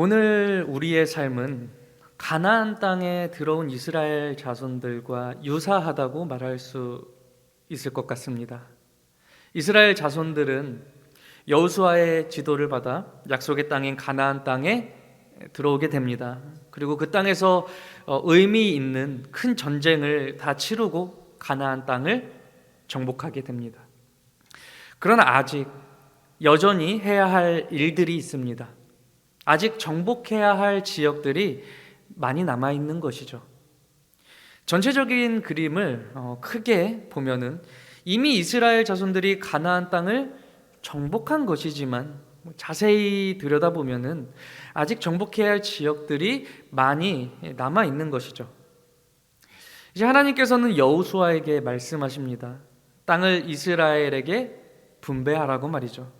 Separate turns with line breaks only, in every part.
오늘 우리의 삶은 가나안 땅에 들어온 이스라엘 자손들과 유사하다고 말할 수 있을 것 같습니다. 이스라엘 자손들은 여호수아의 지도를 받아 약속의 땅인 가나안 땅에 들어오게 됩니다. 그리고 그 땅에서 의미 있는 큰 전쟁을 다 치르고 가나안 땅을 정복하게 됩니다. 그러나 아직 여전히 해야 할 일들이 있습니다. 아직 정복해야 할 지역들이 많이 남아있는 것이죠. 전체적인 그림을 크게 보면은 이미 이스라엘 자손들이 가나안 땅을 정복한 것이지만 자세히 들여다보면은 아직 정복해야 할 지역들이 많이 남아있는 것이죠. 이제 하나님께서는 여호수아에게 말씀하십니다. 땅을 이스라엘에게 분배하라고 말이죠.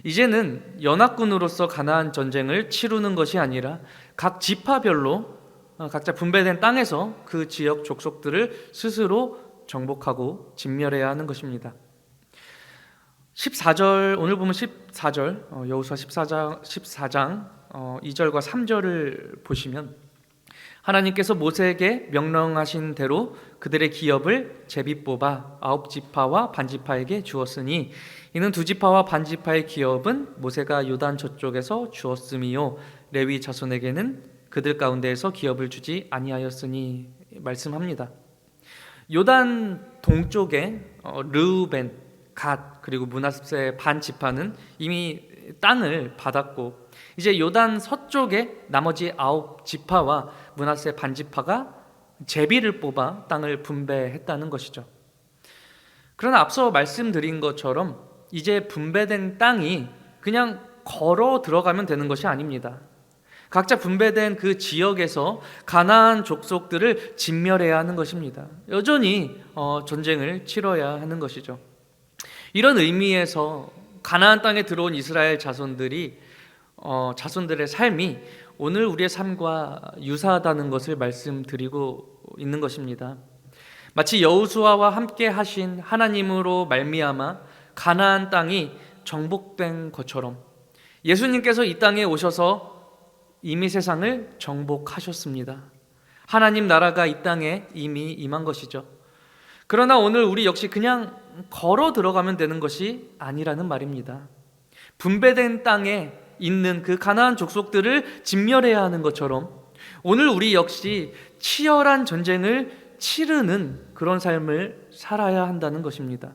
이제는 연합군으로서 가나안 전쟁을 치르는 것이 아니라 각 지파별로 각자 분배된 땅에서 그 지역 족속들을 스스로 정복하고 진멸해야 하는 것입니다. 14절, 오늘 보면 14절, 여호수아 14장 2절과 3절을 보시면 하나님께서 모세에게 명령하신 대로 그들의 기업을 제비 뽑아 9지파와 반지파에게 주었으니 이는 2지파와 반지파의 기업은 모세가 요단 저쪽에서 주었음이요 레위 자손에게는 그들 가운데에서 기업을 주지 아니하였으니 말씀합니다. 요단 동쪽에 르우벤, 갓 그리고 므낫세 반지파는 이미 땅을 받았고 이제 요단 서쪽에 나머지 9지파와 므낫세 반지파가 제비를 뽑아 땅을 분배했다는 것이죠. 그러나 앞서 말씀드린 것처럼 이제 분배된 땅이 그냥 걸어 들어가면 되는 것이 아닙니다. 각자 분배된 그 지역에서 가나안 족속들을 진멸해야 하는 것입니다. 여전히 전쟁을 치러야 하는 것이죠. 이런 의미에서 가나안 땅에 들어온 이스라엘 자손들의 삶이 오늘 우리의 삶과 유사하다는 것을 말씀드리고 있는 것입니다. 마치 여호수아와 함께 하신 하나님으로 말미암아 가나안 땅이 정복된 것처럼 예수님께서 이 땅에 오셔서 이미 세상을 정복하셨습니다. 하나님 나라가 이 땅에 이미 임한 것이죠. 그러나 오늘 우리 역시 그냥 걸어 들어가면 되는 것이 아니라는 말입니다. 분배된 땅에 있는 그 가나안 족속들을 진멸해야 하는 것처럼 오늘 우리 역시 치열한 전쟁을 치르는 그런 삶을 살아야 한다는 것입니다.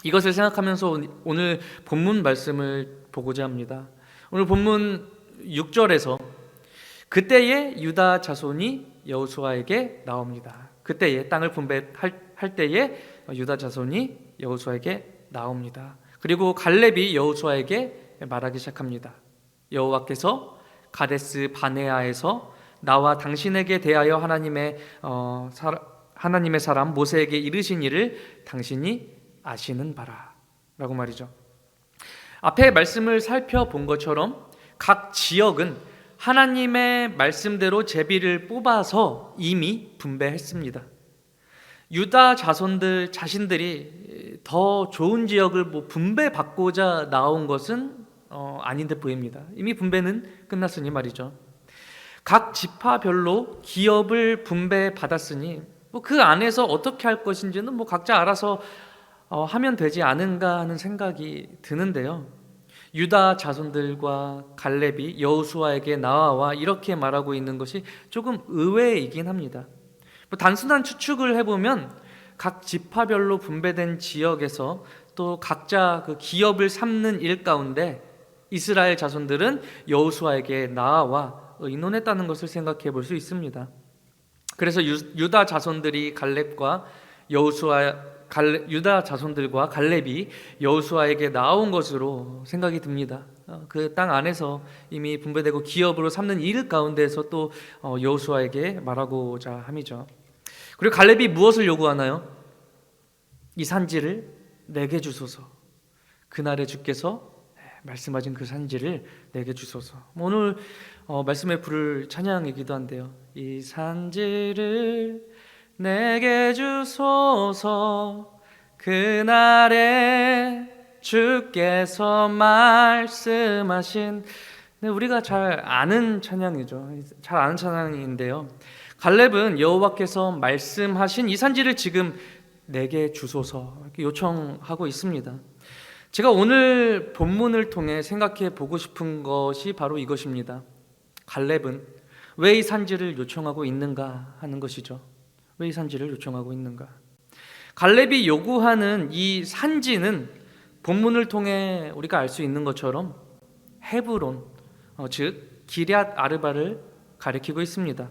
이것을 생각하면서 오늘 본문 말씀을 보고자 합니다. 오늘 본문 6절에서 그때에 유다 자손이 여호수아에게 나옵니다. 그때에 땅을 분배할 때에 유다 자손이 여호수아에게 나옵니다. 그리고 갈렙이 여호수아에게 말하기 시작합니다. 여호와께서 가데스 바네아에서 나와 당신에게 대하여 하나님의 사람 모세에게 이르신 일을 당신이 아시는 바라 라고 말이죠. 앞에 말씀을 살펴본 것처럼 각 지역은 하나님의 말씀대로 제비를 뽑아서 이미 분배했습니다. 유다 자손들 자신들이 더 좋은 지역을 분배받고자 나온 것은 아닌 듯 보입니다. 이미 분배는 끝났으니 말이죠. 각 지파별로 기업을 분배받았으니 그 안에서 어떻게 할 것인지는 각자 알아서 하면 되지 않은가 하는 생각이 드는데요. 유다 자손들과 갈렙이 여호수아에게 나와 이렇게 말하고 있는 것이 조금 의외이긴 합니다. 단순한 추측을 해보면 각 지파별로 분배된 지역에서 또 각자 그 기업을 삼는 일 가운데 이스라엘 자손들은 여호수아에게 나와 의논했다는 것을 생각해 볼 수 있습니다. 그래서 유다 자손들과 갈렙이 여호수아에게 나온 것으로 생각이 듭니다. 그 땅 안에서 이미 분배되고 기업으로 삼는 일 가운데에서 또 여호수아에게 말하고자 함이죠. 그리고 갈렙이 무엇을 요구하나요? 이 산지를 내게 주소서. 그날에 주께서 말씀하신 그 산지를 내게 주소서. 오늘 말씀에 부를 찬양이기도 한데요. 이 산지를 내게 주소서. 그날에 주께서 말씀하신 네, 우리가 잘 아는 찬양이죠. 잘 아는 찬양인데요. 갈렙은 여호와께서 말씀하신 이 산지를 지금 내게 주소서 이렇게 요청하고 있습니다. 제가 오늘 본문을 통해 생각해 보고 싶은 것이 바로 이것입니다. 갈렙은 왜 이 산지를 요청하고 있는가 하는 것이죠. 왜 이 산지를 요청하고 있는가? 갈렙이 요구하는 이 산지는 본문을 통해 우리가 알 수 있는 것처럼 헤브론, 즉 기럇 아르바를 가리키고 있습니다.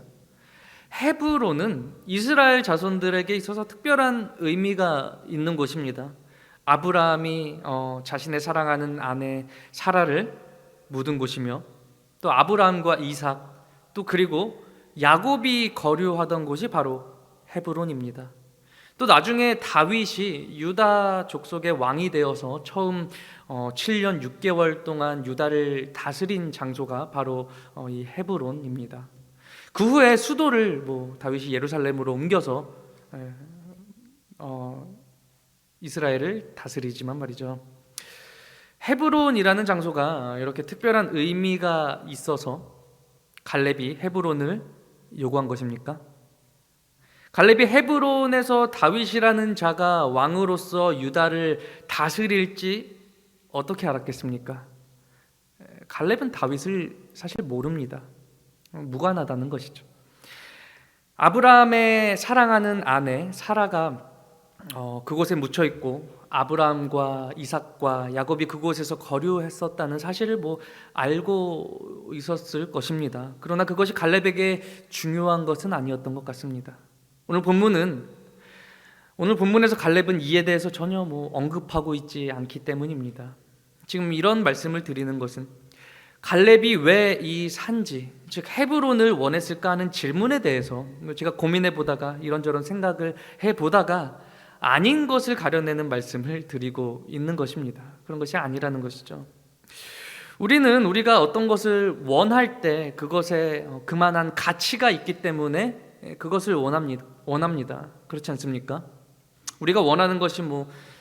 헤브론은 이스라엘 자손들에게 있어서 특별한 의미가 있는 곳입니다. 아브라함이 자신의 사랑하는 아내 사라를 묻은 곳이며, 또 아브라함과 이삭, 또 그리고 야곱이 거류하던 곳이 바로 헤브론입니다. 또 나중에 다윗이 유다 족속의 왕이 되어서 처음 7년 6개월 동안 유다를 다스린 장소가 바로 이 헤브론입니다. 그 후에 수도를 다윗이 예루살렘으로 옮겨서 이스라엘을 다스리지만 말이죠. 헤브론이라는 장소가 이렇게 특별한 의미가 있어서 갈렙이 헤브론을 요구한 것입니까? 갈렙이 헤브론에서 다윗이라는 자가 왕으로서 유다를 다스릴지 어떻게 알았겠습니까? 갈렙은 다윗을 사실 모릅니다. 무관하다는 것이죠. 아브라함의 사랑하는 아내 사라가 그곳에 묻혀 있고 아브라함과 이삭과 야곱이 그곳에서 거류했었다는 사실을 알고 있었을 것입니다. 그러나 그것이 갈렙에게 중요한 것은 아니었던 것 같습니다. 오늘 본문에서 갈렙은 이에 대해서 전혀 언급하고 있지 않기 때문입니다. 지금 이런 말씀을 드리는 것은 갈렙이 왜 이 산지, 즉 헤브론을 원했을까 하는 질문에 대해서 제가 고민해 보다가 이런저런 생각을 해 보다가 아닌 것을 가려내는 말씀을 드리고 있는 것입니다. 그런 것이 아니라는 것이죠. 우리가 어떤 것을 원할 때 그것에 그만한 가치가 있기 때문에 그것을 원합니다. 그렇지 않습니까? 우리가 원하는 것이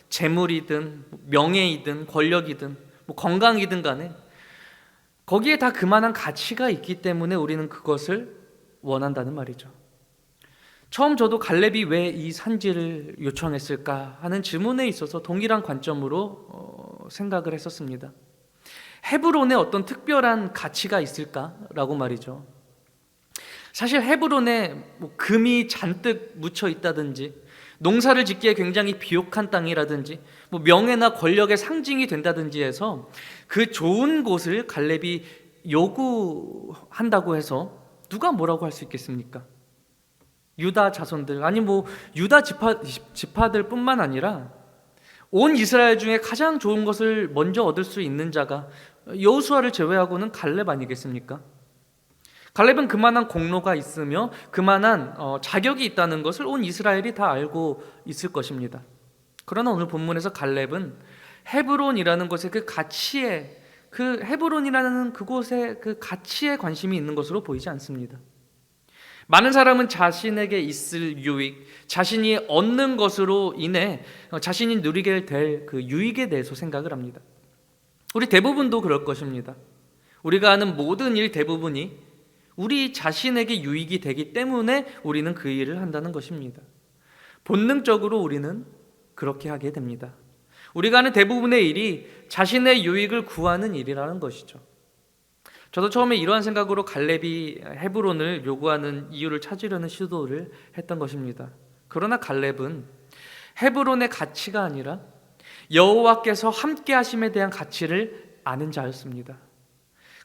재물이든 명예이든 권력이든 건강이든 간에 거기에 다 그만한 가치가 있기 때문에 우리는 그것을 원한다는 말이죠. 처음 저도 갈렙이 왜 이 산지를 요청했을까 하는 질문에 있어서 동일한 관점으로 생각을 했었습니다. 헤브론에 어떤 특별한 가치가 있을까라고 말이죠. 사실 헤브론에 금이 잔뜩 묻혀 있다든지 농사를 짓기에 굉장히 비옥한 땅이라든지 명예나 권력의 상징이 된다든지 해서 그 좋은 곳을 갈렙이 요구한다고 해서 누가 뭐라고 할 수 있겠습니까? 유다 자손들, 아니 유다 지파들 뿐만 아니라 온 이스라엘 중에 가장 좋은 것을 먼저 얻을 수 있는 자가 여호수아를 제외하고는 갈렙 아니겠습니까? 갈렙은 그만한 공로가 있으며 그만한 자격이 있다는 것을 온 이스라엘이 다 알고 있을 것입니다. 그러나 오늘 본문에서 갈렙은 헤브론이라는 것의 그 가치에, 그 헤브론이라는 그곳의 그 가치에 관심이 있는 것으로 보이지 않습니다. 많은 사람은 자신에게 있을 유익, 자신이 얻는 것으로 인해 자신이 누리게 될 그 유익에 대해서 생각을 합니다. 우리 대부분도 그럴 것입니다. 우리가 하는 모든 일 대부분이 우리 자신에게 유익이 되기 때문에 우리는 그 일을 한다는 것입니다. 본능적으로 우리는 그렇게 하게 됩니다. 우리가 하는 대부분의 일이 자신의 유익을 구하는 일이라는 것이죠. 저도 처음에 이러한 생각으로 갈렙이 헤브론을 요구하는 이유를 찾으려는 시도를 했던 것입니다. 그러나 갈렙은 헤브론의 가치가 아니라 여호와께서 함께 하심에 대한 가치를 아는 자였습니다.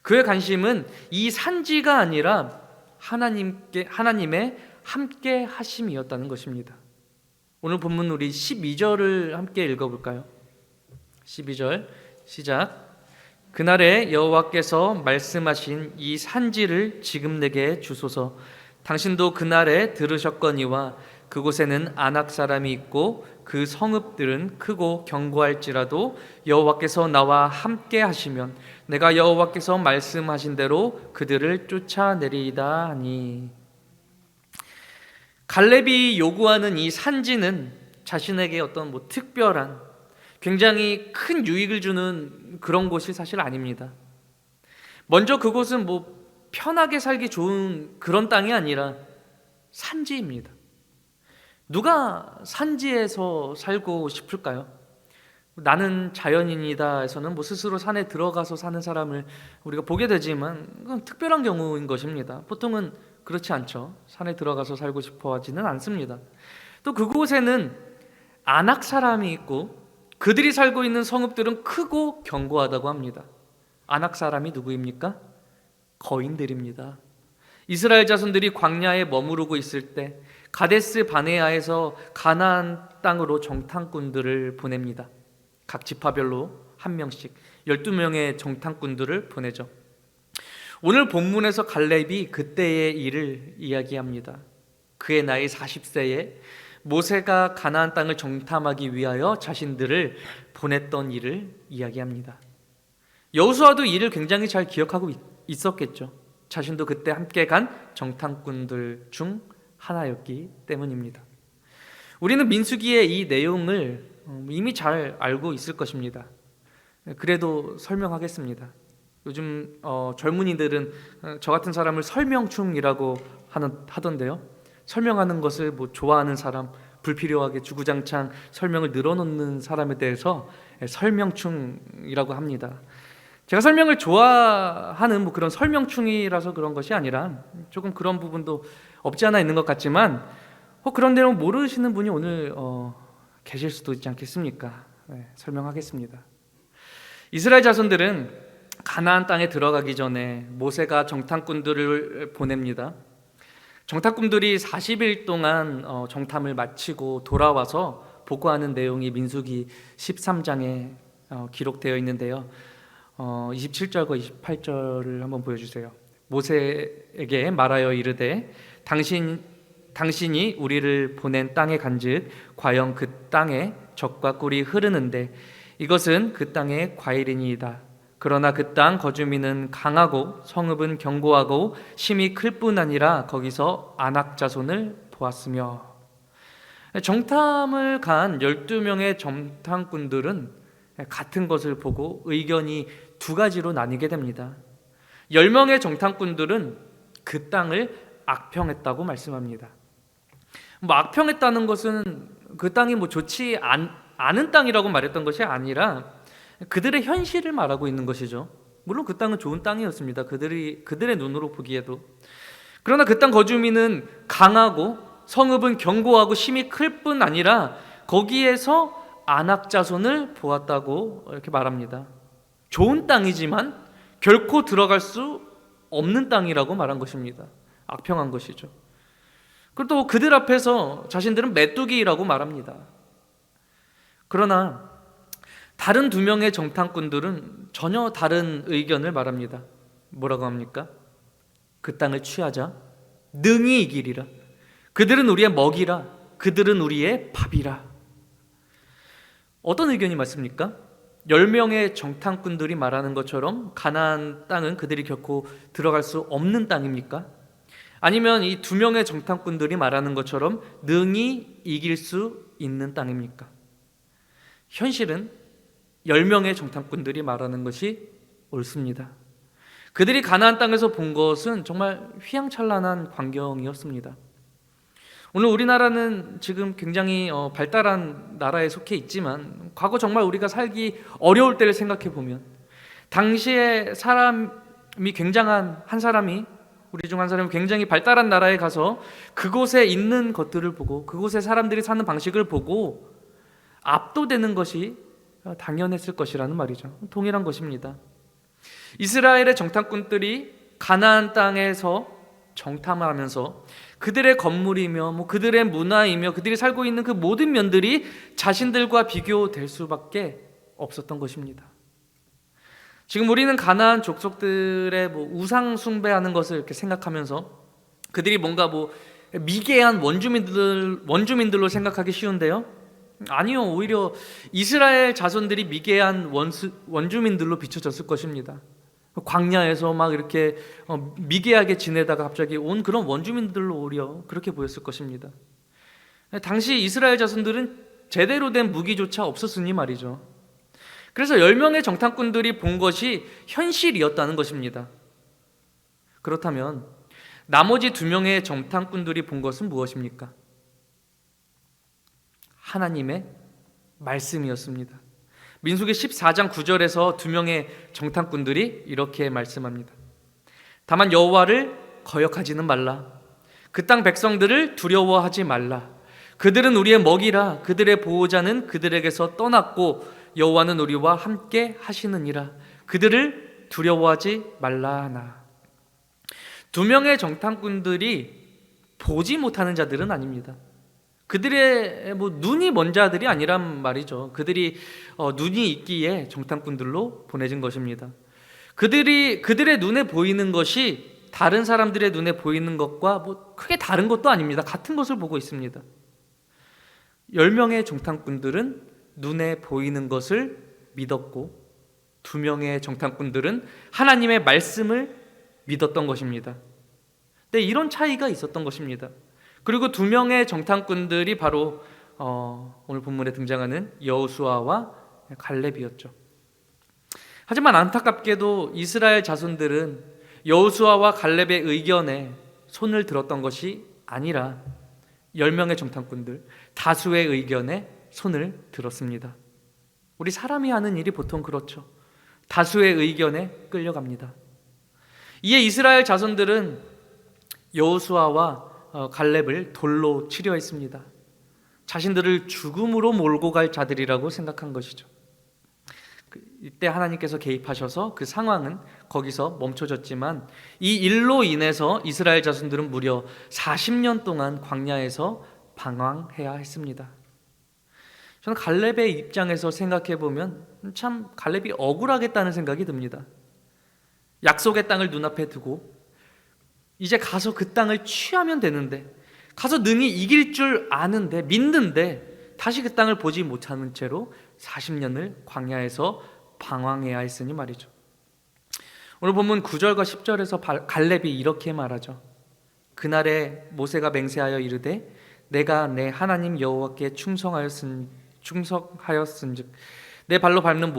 그의 관심은 이 산지가 아니라 하나님의 함께 하심이었다는 것입니다. 오늘 본문 우리 12절을 함께 읽어볼까요? 12절 시작. 그날에 여호와께서 말씀하신 이 산지를 지금 내게 주소서. 당신도 그날에 들으셨거니와 그곳에는 아낙 사람이 있고 그 성읍들은 크고 견고할지라도 여호와께서 나와 함께 하시면 내가 여호와께서 말씀하신 대로 그들을 쫓아내리이다 하니. 갈렙이 요구하는 이 산지는 자신에게 어떤 특별한 굉장히 큰 유익을 주는 그런 곳이 사실 아닙니다. 먼저 그곳은 뭐 편하게 살기 좋은 그런 땅이 아니라 산지입니다. 누가 산지에서 살고 싶을까요? 나는 자연인이다 해서는 뭐 스스로 산에 들어가서 사는 사람을 우리가 보게 되지만 그건 특별한 경우인 것입니다. 보통은 그렇지 않죠. 산에 들어가서 살고 싶어 하지는 않습니다. 또 그곳에는 안악 사람이 있고 그들이 살고 있는 성읍들은 크고 견고하다고 합니다. 안악 사람이 누구입니까? 거인들입니다. 이스라엘 자손들이 광야에 머무르고 있을 때 가데스 바네아에서 가나안 땅으로 정탐꾼들을 보냅니다. 각 지파별로 한 명씩 12명의 정탐꾼들을 보내죠. 오늘 본문에서 갈렙이 그때의 일을 이야기합니다. 그의 나이 40세에 모세가 가나안 땅을 정탐하기 위하여 자신들을 보냈던 일을 이야기합니다. 여호수아도 이를 굉장히 잘 기억하고 있었겠죠. 자신도 그때 함께 간 정탐꾼들 중 하나였기 때문입니다. 우리는 민수기의 이 내용을 이미 잘 알고 있을 것입니다. 그래도 설명하겠습니다. 요즘 젊은이들은 저 같은 사람을 설명충이라고 하던데요. 설명하는 것을 뭐 좋아하는 사람, 불필요하게 주구장창 설명을 늘어놓는 사람에 대해서 설명충이라고 합니다. 제가 설명을 좋아하는 뭐 그런 설명충이라서 그런 것이 아니라 조금 그런 부분도 없지 않아 있는 것 같지만 그런 내용 모르시는 분이 오늘 계실 수도 있지 않겠습니까? 설명하겠습니다. 이스라엘 자손들은 가나안 땅에 들어가기 전에 모세가 정탐꾼들을 보냅니다. 정탐꾼들이 40일 동안 정탐을 마치고 돌아와서 보고하는 내용이 민수기 13장에 기록되어 있는데요. 27절과 28절을 한번 보여주세요. 모세에게 말하여 이르되 당신이 우리를 보낸 땅에 간즉 과연 그 땅에 젖과 꿀이 흐르는데 이것은 그 땅의 과일이니이다. 그러나 그 땅 거주민은 강하고 성읍은 견고하고 심이 클 뿐 아니라 거기서 안악 자손을 보았으며. 정탐을 간 12명의 정탐꾼들은 같은 것을 보고 의견이 두 가지로 나뉘게 됩니다. 10명의 정탐꾼들은 그 땅을 악평했다고 말씀합니다. 악평했다는 것은 그 땅이 좋지 않은 땅이라고 말했던 것이 아니라 그들의 현실을 말하고 있는 것이죠. 물론 그 땅은 좋은 땅이었습니다. 그들의 눈으로 보기에도. 그러나 그 땅 거주민은 강하고 성읍은 견고하고 심이 클 뿐 아니라 거기에서 안악 자손을 보았다고 이렇게 말합니다. 좋은 땅이지만 결코 들어갈 수 없는 땅이라고 말한 것입니다. 악평한 것이죠. 그리고 또 그들 앞에서 자신들은 메뚜기라고 말합니다. 그러나 다른 2명의 정탐꾼들은 전혀 다른 의견을 말합니다. 뭐라고 합니까? 그 땅을 취하자 능히 이기리라. 그들은 우리의 먹이라. 그들은 우리의 밥이라. 어떤 의견이 맞습니까? 10명의 정탐꾼들이 말하는 것처럼 가나안 땅은 그들이 결코 들어갈 수 없는 땅입니까? 아니면 이 2명의 정탐꾼들이 말하는 것처럼 능히 이길 수 있는 땅입니까? 현실은 10명의 정탐꾼들이 말하는 것이 옳습니다. 그들이 가나안 땅에서 본 것은 정말 휘황찬란한 광경이었습니다. 오늘 우리나라는 지금 굉장히 발달한 나라에 속해 있지만 과거 정말 우리가 살기 어려울 때를 생각해 보면 당시에 사람이 굉장한 한 사람이 우리 중 한 사람이 굉장히 발달한 나라에 가서 그곳에 있는 것들을 보고 그곳에 사람들이 사는 방식을 보고 압도되는 것이 당연했을 것이라는 말이죠. 동일한 것입니다. 이스라엘의 정탐꾼들이 가나안 땅에서 정탐을 하면서 그들의 건물이며 그들의 문화이며 그들이 살고 있는 그 모든 면들이 자신들과 비교될 수밖에 없었던 것입니다. 지금 우리는 가나안 족속들의 우상 숭배하는 것을 이렇게 생각하면서 그들이 뭔가 미개한 원주민들로 생각하기 쉬운데요. 아니요, 오히려 이스라엘 자손들이 미개한 원주민들로 비춰졌을 것입니다. 광야에서 막 이렇게 미개하게 지내다가 갑자기 온 그런 원주민들로 오히려 그렇게 보였을 것입니다. 당시 이스라엘 자손들은 제대로 된 무기조차 없었으니 말이죠. 그래서 10명의 정탐꾼들이 본 것이 현실이었다는 것입니다. 그렇다면 나머지 2명의 정탐꾼들이 본 것은 무엇입니까? 하나님의 말씀이었습니다. 민수기 14장 9절에서 2명의 정탐꾼들이 이렇게 말씀합니다. 다만 여호와를 거역하지는 말라. 그 땅 백성들을 두려워하지 말라. 그들은 우리의 먹이라. 그들의 보호자는 그들에게서 떠났고 여호와는 우리와 함께 하시느니라. 그들을 두려워하지 말라 하나. 2명의 정탐꾼들이 보지 못하는 자들은 아닙니다. 그들의 눈이 먼 자들이 아니란 말이죠. 그들이 눈이 있기에 정탐꾼들로 보내진 것입니다. 그들의 눈에 보이는 것이 다른 사람들의 눈에 보이는 것과 크게 다른 것도 아닙니다. 같은 것을 보고 있습니다. 10명의 정탐꾼들은 눈에 보이는 것을 믿었고 2명의 정탐꾼들은 하나님의 말씀을 믿었던 것입니다. 네, 이런 차이가 있었던 것입니다. 그리고 2명의 정탐꾼들이 바로 오늘 본문에 등장하는 여호수아와 갈렙이었죠. 하지만 안타깝게도 이스라엘 자손들은 여호수아와 갈렙의 의견에 손을 들었던 것이 아니라 10명의 정탐꾼들, 다수의 의견에 손을 들었습니다. 우리 사람이 하는 일이 보통 그렇죠. 다수의 의견에 끌려갑니다. 이에 이스라엘 자손들은 여호수아와 갈렙을 돌로 치려 했습니다. 자신들을 죽음으로 몰고 갈 자들이라고 생각한 것이죠. 이때 하나님께서 개입하셔서 그 상황은 거기서 멈춰졌지만 이 일로 인해서 이스라엘 자손들은 무려 40년 동안 광야에서 방황해야 했습니다. 저는 갈렙의 입장에서 생각해 보면 참 갈렙이 억울하겠다는 생각이 듭니다. 약속의 땅을 눈앞에 두고 이제 가서 그 땅을 취하면 되는데, 가서 능히 이길 줄 아는데, 믿는데 다시 그 땅을 보지 못하는 채로 40년을 광야에서 방황해야 했으니 말이죠. 오늘 본문 9절과 10절에서 갈렙이 이렇게 말하죠. 그날에 모세가 맹세하여 이르되 내가 내 하나님 여호와께 충성하였은즉 내 발로 밟는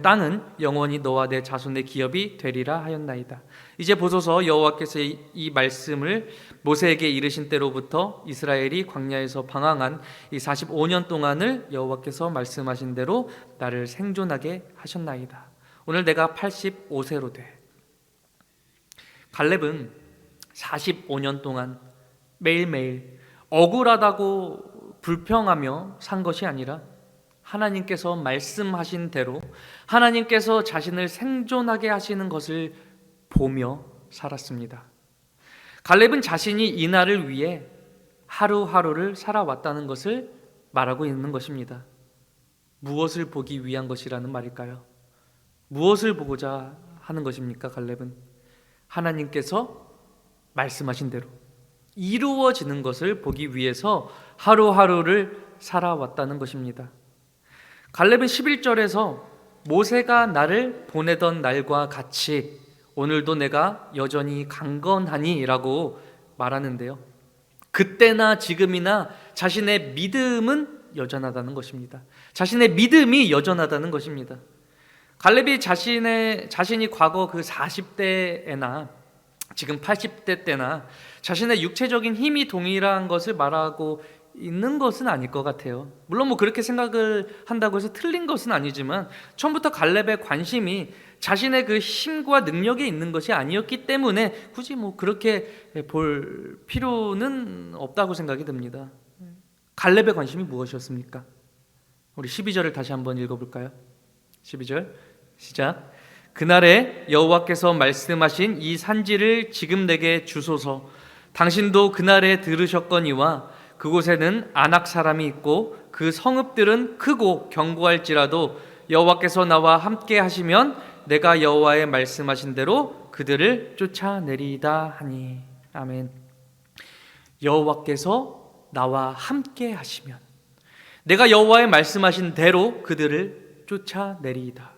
땅은 영원히 너와 내 자손의 기업이 되리라 하였나이다. 이제 보소서, 여호와께서 이 말씀을 모세에게 이르신 때로부터 이스라엘이 광야에서 방황한 이 45년 동안을 여호와께서 말씀하신 대로 나를 생존하게 하셨나이다. 오늘 내가 85세로 돼. 갈렙은 45년 동안 매일매일 억울하다고 불평하며 산 것이 아니라 하나님께서 말씀하신 대로 하나님께서 자신을 생존하게 하시는 것을 보며 살았습니다. 갈렙은 자신이 이 날을 위해 하루하루를 살아왔다는 것을 말하고 있는 것입니다. 무엇을 보기 위한 것이라는 말일까요? 무엇을 보고자 하는 것입니까? 갈렙은 하나님께서 말씀하신 대로 이루어지는 것을 보기 위해서 하루하루를 살아왔다는 것입니다. 갈렙은 11절에서 모세가 나를 보내던 날과 같이 오늘도 내가 여전히 강건하니 라고 말하는데요, 그때나 지금이나 자신의 믿음은 여전하다는 것입니다. 자신의 믿음이 여전하다는 것입니다. 갈렙이 자신이 과거 그 40대에나 지금 80대 때나 자신의 육체적인 힘이 동일한 것을 말하고 있는 것은 아닐 것 같아요. 물론 그렇게 생각을 한다고 해서 틀린 것은 아니지만 처음부터 갈렙의 관심이 자신의 그 힘과 능력에 있는 것이 아니었기 때문에 굳이 그렇게 볼 필요는 없다고 생각이 듭니다. 갈렙의 관심이 무엇이었습니까? 우리 12절을 다시 한번 읽어볼까요? 12절 시작. 그날에 여호와께서 말씀하신 이 산지를 지금 내게 주소서. 당신도 그날에 들으셨거니와 그곳에는 아낙 사람이 있고 그 성읍들은 크고 견고할지라도 여호와께서 나와 함께 하시면 내가 여호와의 말씀하신 대로 그들을 쫓아내리이다 하니. 아멘. 여호와께서 나와 함께 하시면 내가 여호와의 말씀하신 대로 그들을 쫓아내리이다.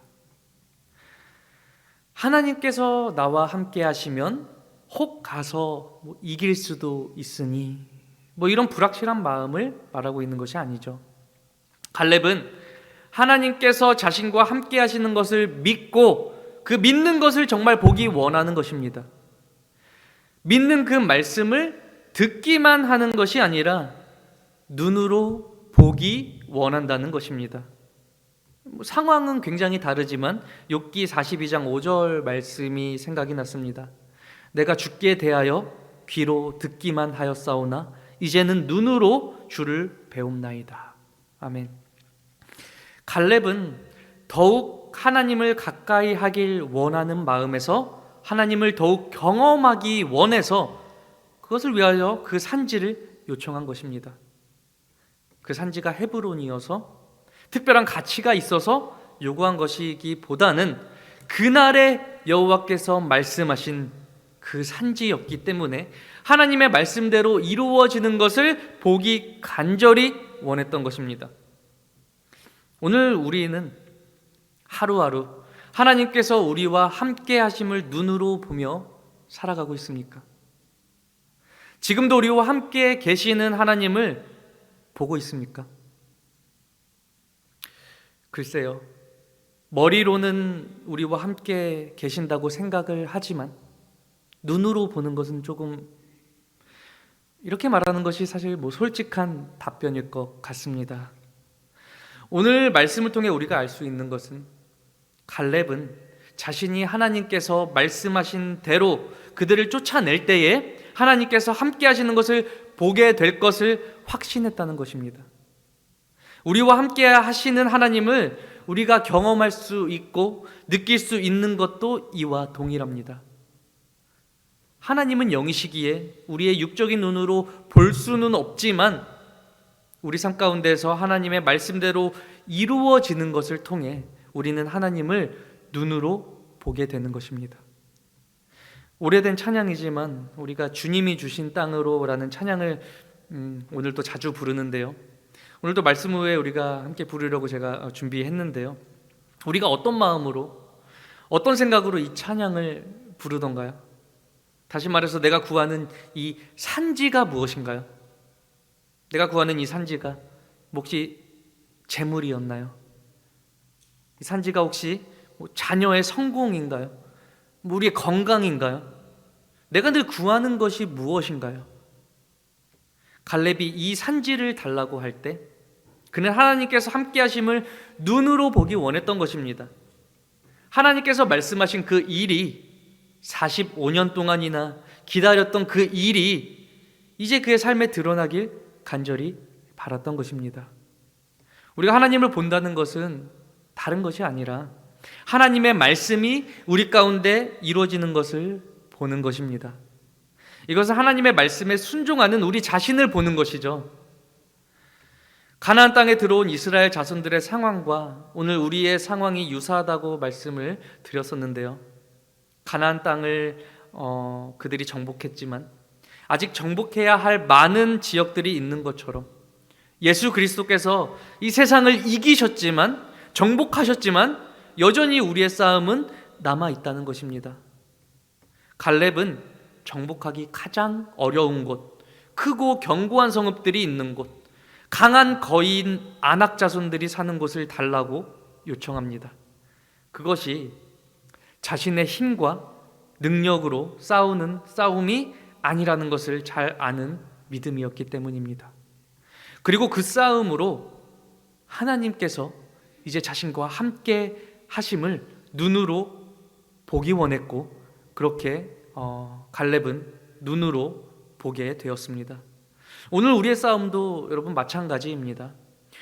하나님께서 나와 함께 하시면 혹 가서 이길 수도 있으니 이런 불확실한 마음을 말하고 있는 것이 아니죠. 갈렙은 하나님께서 자신과 함께 하시는 것을 믿고 그 믿는 것을 정말 보기 원하는 것입니다. 믿는 그 말씀을 듣기만 하는 것이 아니라 눈으로 보기 원한다는 것입니다. 상황은 굉장히 다르지만 욥기 42장 5절 말씀이 생각이 났습니다. 내가 주께 대하여 귀로 듣기만 하였사오나 이제는 눈으로 주를 배움나이다. 아멘. 갈렙은 더욱 하나님을 가까이 하길 원하는 마음에서 하나님을 더욱 경험하기 원해서 그것을 위하여 그 산지를 요청한 것입니다. 그 산지가 헤브론이어서 특별한 가치가 있어서 요구한 것이기보다는 그날의 여호와께서 말씀하신 그 산지였기 때문에 하나님의 말씀대로 이루어지는 것을 보기 간절히 원했던 것입니다. 오늘 우리는 하루하루 하나님께서 우리와 함께 하심을 눈으로 보며 살아가고 있습니까? 지금도 우리와 함께 계시는 하나님을 보고 있습니까? 글쎄요, 머리로는 우리와 함께 계신다고 생각을 하지만 눈으로 보는 것은 조금, 이렇게 말하는 것이 사실 솔직한 답변일 것 같습니다. 오늘 말씀을 통해 우리가 알 수 있는 것은 갈렙은 자신이 하나님께서 말씀하신 대로 그들을 쫓아낼 때에 하나님께서 함께 하시는 것을 보게 될 것을 확신했다는 것입니다. 우리와 함께 하시는 하나님을 우리가 경험할 수 있고 느낄 수 있는 것도 이와 동일합니다. 하나님은 영이시기에 우리의 육적인 눈으로 볼 수는 없지만 우리 삶 가운데서 하나님의 말씀대로 이루어지는 것을 통해 우리는 하나님을 눈으로 보게 되는 것입니다. 오래된 찬양이지만 우리가 주님이 주신 땅으로 라는 찬양을 오늘도 자주 부르는데요, 오늘도 말씀 후에 우리가 함께 부르려고 제가 준비했는데요, 우리가 어떤 마음으로 어떤 생각으로 이 찬양을 부르던가요? 다시 말해서 내가 구하는 이 산지가 무엇인가요? 내가 구하는 이 산지가 혹시 재물이었나요? 이 산지가 혹시 자녀의 성공인가요? 우리의 건강인가요? 내가 늘 구하는 것이 무엇인가요? 갈렙이 이 산지를 달라고 할 때 그는 하나님께서 함께 하심을 눈으로 보기 원했던 것입니다. 하나님께서 말씀하신 그 일이 45년 동안이나 기다렸던 그 일이 이제 그의 삶에 드러나길 간절히 바랐던 것입니다. 우리가 하나님을 본다는 것은 다른 것이 아니라 하나님의 말씀이 우리 가운데 이루어지는 것을 보는 것입니다. 이것은 하나님의 말씀에 순종하는 우리 자신을 보는 것이죠. 가나안 땅에 들어온 이스라엘 자손들의 상황과 오늘 우리의 상황이 유사하다고 말씀을 드렸었는데요, 가나안 땅을 그들이 정복했지만 아직 정복해야 할 많은 지역들이 있는 것처럼 예수 그리스도께서 이 세상을 이기셨지만, 정복하셨지만 여전히 우리의 싸움은 남아 있다는 것입니다. 갈렙은 정복하기 가장 어려운 곳, 크고 견고한 성읍들이 있는 곳, 강한 거인 아낙 자손들이 사는 곳을 달라고 요청합니다. 그것이 자신의 힘과 능력으로 싸우는 싸움이 아니라는 것을 잘 아는 믿음이었기 때문입니다. 그리고 그 싸움으로 하나님께서 이제 자신과 함께 하심을 눈으로 보기 원했고, 그렇게 갈렙은 눈으로 보게 되었습니다. 오늘 우리의 싸움도 여러분 마찬가지입니다.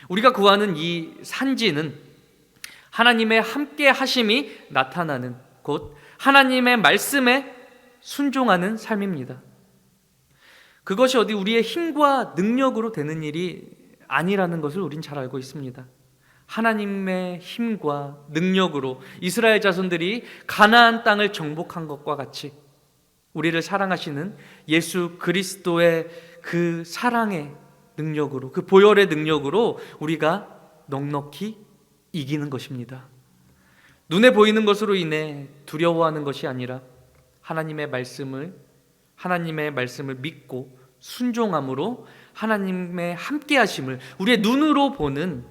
우리가 구하는 이 산지는 하나님의 함께 하심이 나타나는 곧 하나님의 말씀에 순종하는 삶입니다. 그것이 어디 우리의 힘과 능력으로 되는 일이 아니라는 것을 우린 잘 알고 있습니다. 하나님의 힘과 능력으로 이스라엘 자손들이 가나안 땅을 정복한 것과 같이 우리를 사랑하시는 예수 그리스도의 그 사랑의 능력으로, 그 보혈의 능력으로 우리가 넉넉히 이기는 것입니다. 눈에 보이는 것으로 인해 두려워하는 것이 아니라 하나님의 말씀을 믿고 순종함으로 하나님의 함께 하심을 우리의 눈으로 보는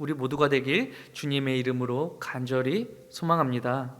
우리 모두가 되길 주님의 이름으로 간절히 소망합니다.